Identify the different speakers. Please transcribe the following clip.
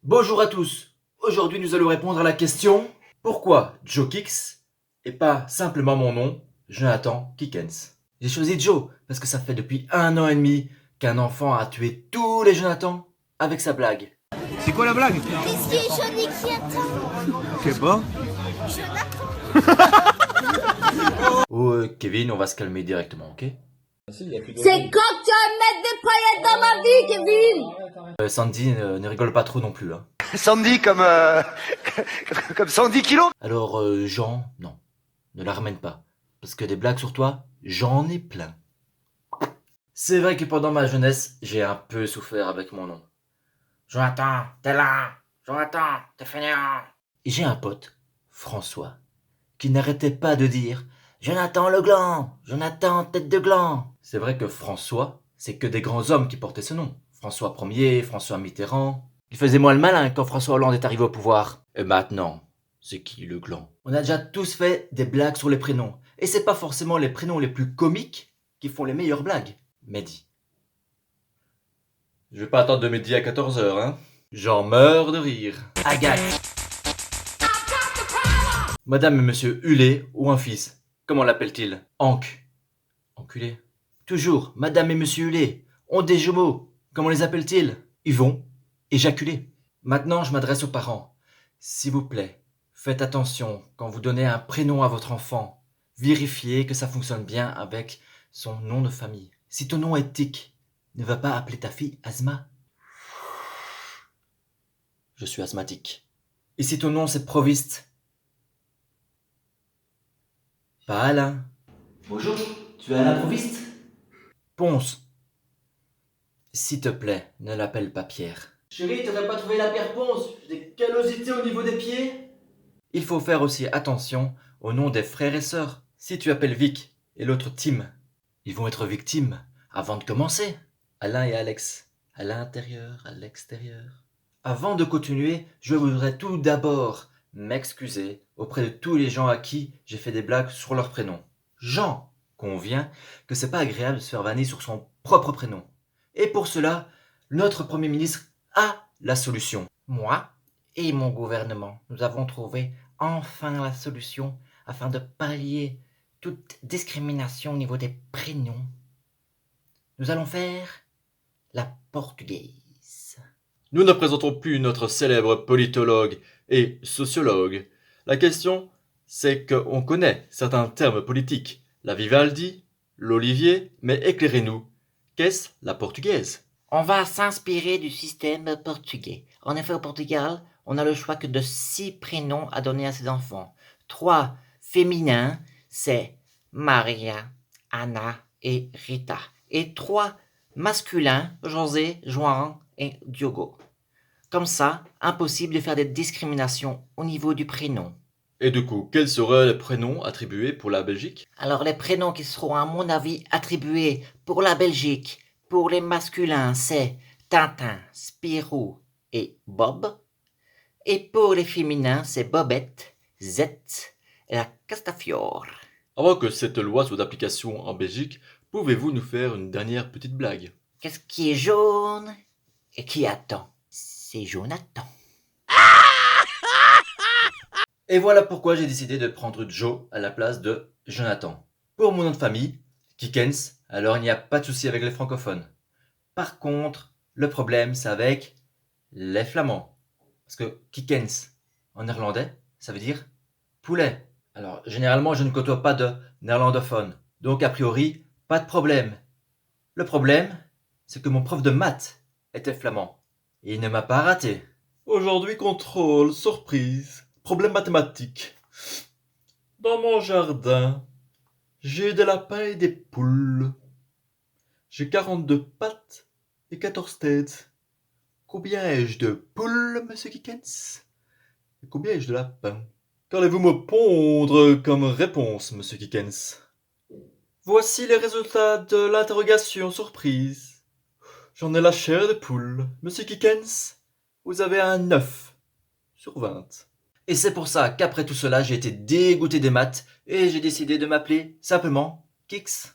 Speaker 1: Bonjour à tous. Aujourd'hui, nous allons répondre à la question pourquoi Joe Kicks et pas simplement mon nom, Jonathan Kickens. J'ai choisi Joe parce que ça fait depuis 1 an et demi qu'un enfant a tué tous les Jonathan avec sa blague.
Speaker 2: C'est quoi la blague?
Speaker 3: Qu'est-ce qui est jaune et qui attend?
Speaker 2: Ok, bah.
Speaker 1: Oh Kevin, on va se calmer directement, ok?
Speaker 3: C'est quand tu vas mettre des paillettes dans ma vie, Kevin!
Speaker 1: Sandy ne rigole pas trop non plus. Hein.
Speaker 4: Sandy comme 110 kilos.
Speaker 1: Alors Jean, non, ne la ramène pas. Parce que des blagues sur toi, j'en ai plein. C'est vrai que pendant ma jeunesse, j'ai un peu souffert avec mon nom. Jonathan, t'es là. Jonathan, t'es fainéant. Et j'ai un pote, François, qui n'arrêtait pas de dire Jonathan le gland, Jonathan tête de gland. C'est vrai que François, c'est que des grands hommes qui portaient ce nom. François Ier, François Mitterrand. Il faisait moins le malin quand François Hollande est arrivé au pouvoir. Et maintenant, c'est qui le gland? On a déjà tous fait des blagues sur les prénoms. Et c'est pas forcément les prénoms les plus comiques qui font les meilleures blagues. Mehdi. Je vais pas attendre de midi à 14h, hein. J'en meurs de rire. Agathe. Madame et monsieur Hulé ou un fils. Comment l'appelle-t-il? Hank. Enculé. Toujours, madame et monsieur Hulé ont des jumeaux. Comment les appelle-t-il? Ils vont éjaculer. Maintenant, je m'adresse aux parents. S'il vous plaît, faites attention quand vous donnez un prénom à votre enfant. Vérifiez que ça fonctionne bien avec son nom de famille. Si ton nom est Tic, ne va pas appeler ta fille Asma. Je suis asthmatique. Et si ton nom c'est Proviste? Pas Alain. Bonjour, tu es Alain Proviste? Ponce. S'il te plaît, ne l'appelle pas Pierre. Chérie, t'aurais pas trouvé la pierre Ponce? J'ai des callosités au niveau des pieds. Il faut faire aussi attention au nom des frères et sœurs. Si tu appelles Vic et l'autre Tim, ils vont être victimes avant de commencer. Alain et Alex, à l'intérieur, à l'extérieur. Avant de continuer, je voudrais tout d'abord m'excuser auprès de tous les gens à qui j'ai fait des blagues sur leur prénom. Jean convient que c'est pas agréable de se faire vanner sur son propre prénom. Et pour cela, notre Premier ministre a la solution. Moi et mon gouvernement, nous avons trouvé enfin la solution afin de pallier toute discrimination au niveau des prénoms. Nous allons faire la portugaise.
Speaker 5: Nous ne présentons plus notre célèbre politologue et sociologue. La question, c'est qu'on connaît certains termes politiques. La Vivaldi, l'Olivier, mais éclairez-nous. Qu'est-ce la portugaise?
Speaker 6: On va s'inspirer du système portugais. En effet, au Portugal, on n'a le choix que de 6 prénoms à donner à ses enfants. 3 féminins, c'est Maria, Anna et Rita. Et 3 masculins, José, João et Diogo. Comme ça, impossible de faire des discriminations au niveau du prénom.
Speaker 5: Et du coup, quels seraient les prénoms attribués pour la Belgique?
Speaker 6: Alors les prénoms qui seront à mon avis attribués pour la Belgique, pour les masculins, c'est Tintin, Spirou et Bob. Et pour les féminins, c'est Bobette, Zette et la Castafiore.
Speaker 5: Avant que cette loi soit d'application en Belgique, pouvez-vous nous faire une dernière petite blague?
Speaker 6: Qu'est-ce qui est jaune et qui attend? C'est Jonathan.
Speaker 1: Et voilà pourquoi j'ai décidé de prendre Joe à la place de Jonathan. Pour mon nom de famille, Kickens, alors il n'y a pas de souci avec les francophones. Par contre, le problème c'est avec les flamands. Parce que Kickens, en néerlandais, ça veut dire poulet. Alors généralement je ne côtoie pas de néerlandophones. Donc a priori, pas de problème. Le problème, c'est que mon prof de maths était flamand. Et il ne m'a pas raté.
Speaker 5: Aujourd'hui, contrôle, surprise, problème mathématique. Dans mon jardin, j'ai des lapins et des poules. J'ai 42 pattes et 14 têtes. Combien ai-je de poules, monsieur Kickens? Et combien ai-je de lapins? Qu'allez-vous me pondre comme réponse, monsieur Kickens? Voici les résultats de l'interrogation surprise. J'en ai la chair de poule. Monsieur Kickens, vous avez un 9 sur 20.
Speaker 1: Et c'est pour ça qu'après tout cela, j'ai été dégoûté des maths et j'ai décidé de m'appeler simplement Kix.